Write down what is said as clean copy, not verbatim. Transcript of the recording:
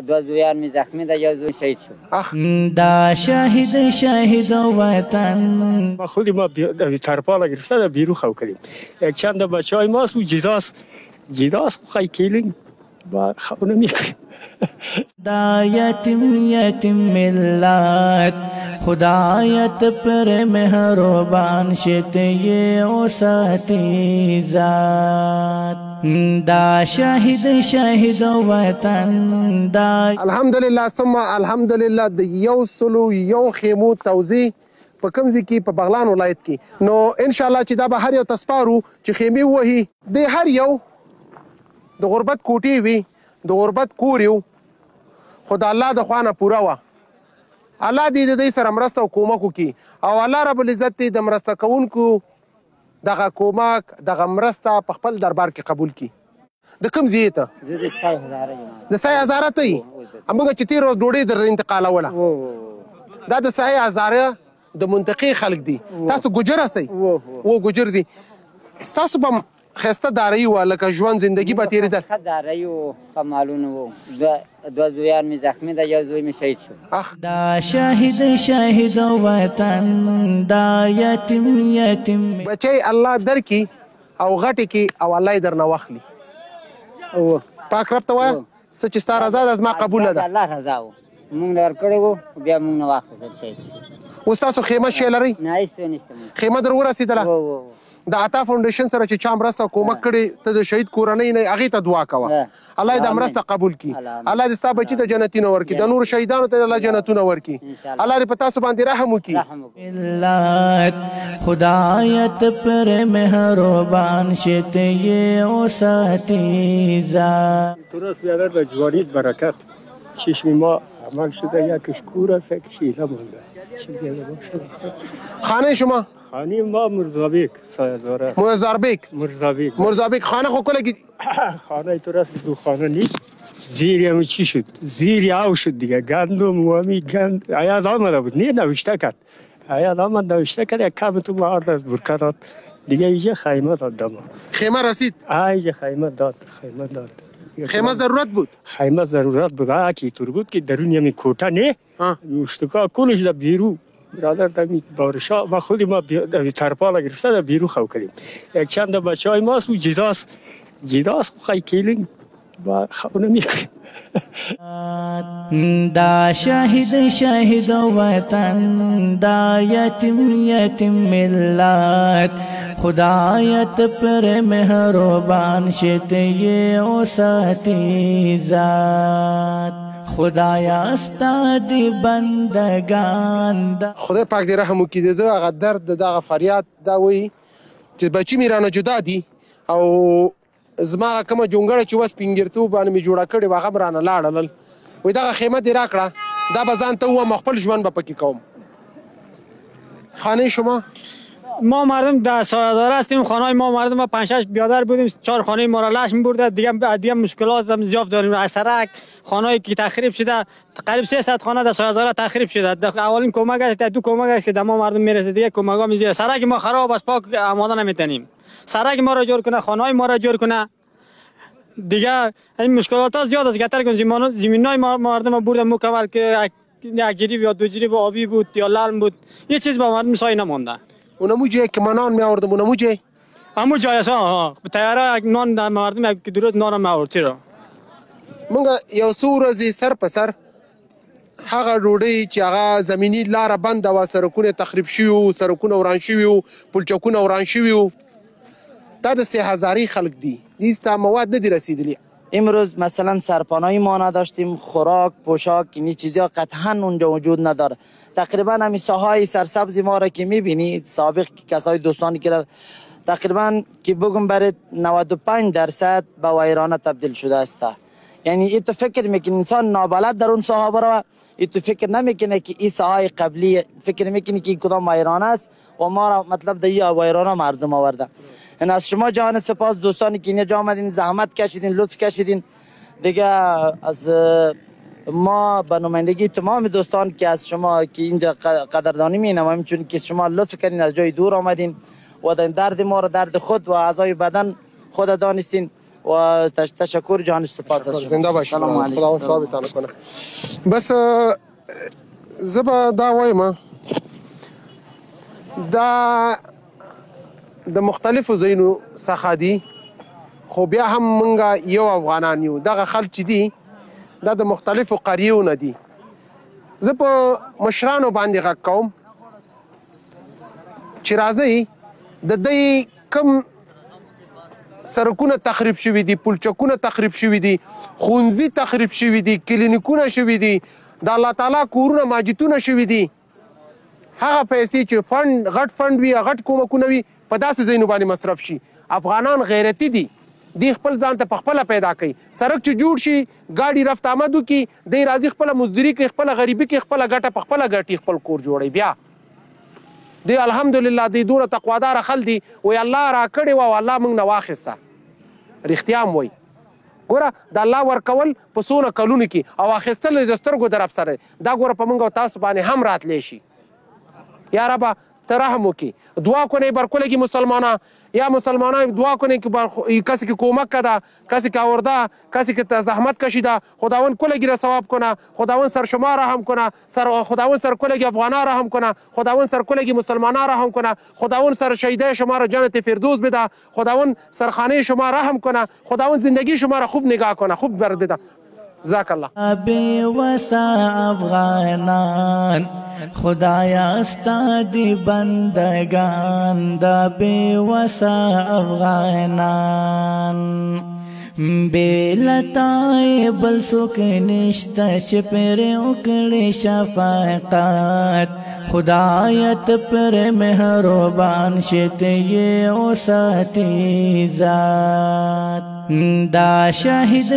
دو زویان می زخمی ده، یا زوی شهید شد. دا شهید وطن. خودی ما ترپالا گرفته ده بیرو خو کردیم. یک چند بچه های ما سو جداست خواهی کلین با خو نمیکنیم. دا یتیم ملت خدایت پر مهربان شتی او ساتی ذات. دا شهید وطن دا الحمدلله ثم الحمدلله د یو سلو یو خیمو توزیع په کوم ځای کې په بغلان ولایت کې نو ان شاء الله چې دا به هر یو تسپارو چې خیمې ووهي د هر یو د غربت کوټې وي د غربت کور یو خو د الله د خوا نه پوره وه الله دې د دوی سره مرسته او کومک وکړي او الله رب العزت دې د مرسته کوونکو دغه کومک دغه مرسته په خپل دربار کې قبول کړي. د کوم ځای ته؟ زه د 100,000 یم. د 100,000 ته یې؟ موږ چې تېره ورځ ډوډۍ در انتقالوله دا د 100,000 د منطقې خلک دي. تاسو ګجر هستئ؟ و ګجر دي. ستاسو به ښایسته دارایي وه لکه ژوند زندګي به تېرېدل؟ ښه دارایي وو، ښه مالونه وو. دو زویان می زخمی ده، یا زوی می شهید شد. دا شهید وطن دا یتیم بچی الله درکي او غټې کې او الله یې درنه واخلي. پاک رب ته وایه څه چې ستا رضا ده زما قبوله ده. الله رضا وو، مونږ له ورکړی وو بیا مونږ نه واخیستل شهید شو. اوس تاسو خیمه شی لرئ؟ نه هېڅ نشته. خیمه در ورسېدله؟ د عطا فاونډیشن سره چې چا مرسته کومک کړي ته د شهید کورنۍ نه هغې ته دعا کوه الله یې دا مرسته قبول کړي. الله دې ستا بچي ته جنتونه ورکړي، د نورو شهیدانو ته الله جنتونه ورکړي. الله دې په تاسو باندې رحم وکړي. ملت خدایت پر مهربان شتی او ساتی ذات. درست بیادر به جوانیت برکت چشم ما عمل شده یکش کور است یکش ایله مانده. چیزی نباشه. خانه شما؟ خانه ما مرزابیک سایزاره است. مرزابیک خانه خو کله کی؟ خانه تو راست دو خانه نیست. زیری هم چی شد؟ زیری آو شد دیگه. گندم و گند عیاد آمده بود. نه نوشته کرد. عیاد آمد نوشته کرد یک کم تو مارد از برکات دیگه اینجا خیمه داد دما. خیمه رسید؟ اینجا خیمه داد. خیمه ضرورت بود؟ خیمه ضرورت بود. کی طور بود که درونی همی کوټه نه. مشتکا کلش در بیرو. برادر دمی بارشا ما خودی ما ترپالا گرفته در بیرو خو کردیم. یک چند بچه های ما سو جداست خواهی کلین با خو نمیکنیم. دا شهید وطن دا یتیم ملت خدایت پر مهربان شتی او ساتی ذات. خدایا استادی بندگان دا خدای پاک دې رحم وکړي. د هغه درد د هغه فریاد دا وایي چې بچي مې رانه جدا دي او زما کومه جونګړه چې وه سپینګیرتوب باندې مې جوړه کړې وه هغه م رانه لاړل. وایي دغه خیمه دې راکړه دا به ځان ته ووایم خپل ژوند به پکې کوم. خانه شما؟ ما مردم در سایه‌دار هستیم. خانه ما مردم 5-6 بیادر بودیم. 4 خانه ما را لش می‌برده. دیگه مشکلات زیاد داریم. از سرک خانه‌ای که تخریب شده قریب 300 خانه در سایه‌دار تخریب شده. اولین کمک است دو کمک است که ما مردم میرسه. دیگه کمک‌ها میزیه. سرک ما خراب است پاک آماده نمیتونیم. سرک ما را جور کنه، خانه‌های ما را جور کنه. دیگه این مشکلات ها زیاد است. گتر کن زمینای مردم بردن مکمل که یک جریب یا دو جریب آبی بود یا لرم بود. یه چیز با مردم سایه نمونده. اونمو جایی که ما نان می‌آوردم اونمو جایی؟ همون جایی است. تیاره نان در مردم که درست نان می‌آورد چرا؟ موږ یو څو ورځې سر په سر هغه ډوډۍ چې هغه زمیني لاره بنده وه، سړکونه تخریب شوي وو، سړکونه وران شوي وو، پلچکونه وران شوي وو. دا د 3000 خلک دي. هیڅ ته مواد نه دي رسیدلي. امروز مثلا سرپناهی ما نداشتیم، خوراک، پوشاک، این چیزا قطعا اونجا وجود نداره. تقریبا همین ساحای سرسبز ما را که میبینید سابق کسای دوستانی که تقریبا که بگم برای 95% به ویرانه تبدیل شده است. یعنی این تو فکر میکنه انسان نابلد در اون ساحه بره، این تو فکر نمیکنه که این ساحه قبلی، فکر میکنه که این کدام ویرانه است و ما را مطلب در این ویرانه مردم آورده. این از شما جان سپاس دوستانی که اینجا آمدین، زحمت کشیدین، لطف کشیدین. دیگه از ما به نمایندگی تمام دوستان که از شما که اینجا قدردانی می‌نماییم، چون که شما لطف کردین از جای دور آمدین و درد ما را درد خود و اعضای بدن خود دانستین و تشکر جان سپاس از شما. زنده باشی. سلام علیکم. خدا ثابت تعالی کنه. بس زبا دا وایم دا د مختلفو ځایونو څخه دي خو بیا هم مونږ یو افغانان یو. دغه خلک چې دي دا د مختلفو قریو نه دي. زه په مشرانو باندې غږ کوم چې راځئ د دوی کم سرکونه تخریب شوي دي، پلچکونه تخریب شوي دي، ښوونځي تخریب شوي دي، کلینیکونه شوي دي، د الله تعالی کورونه ماجتونه شوي دي. هغه پیسې چې فنډ غټ فنډ وي غټ کومکونه وي په داسې ځایونو باندې مصرف شي. افغانان غیرتي دي، دی خپل ځان ته پخپله پیدا کوي. سړک چې جوړ شي ګاډي رفت آمد وکړي دی راځي خپله مزدوري کوي، خپله غریبي کوي، خپله ګټه پخپله ګټي، خپل کور جوړوي. بیا دی الحمدلله دی دومره تقواداره خل دي وایي الله راکړې وه او الله موږ نه واخیسته. رښتیا هم وایي. ګوره د الله ورکول په څونه کلونو کې او اخیستل د سترګو د رب سره دا ګوره په موږ او تاسو باندې هم راتلی شي. یا ربه ته رحم وکړي. دعا کنه بر کلگی مسلمانا یا مسلمانان دعا کنه که بر کسی که کمک کده، کسی که آورده، کسی که زحمت کشیده، خداوند کلگی را ثواب کنه، خداوند سر شما رحم کنه، خداوند سر کلگی افغانا رحم کنه، خداوند سر کلگی مسلمانا رحم کنه، خداوند سر شهیده شما را جنت فردوس بده، خداوند سر خانه شما رحم کنه، خداوند زندگی شما را خوب نگاه کنه، خوب برد بده. جزاک الله. بے وسا افغانان خدایا استادی بندگان دا بے وسا افغانان بے لتائے بل سوک نشتا چپر اکڑی شفاقات خدایت پر مہربان شت یہ اوساتی ذات دا شاہد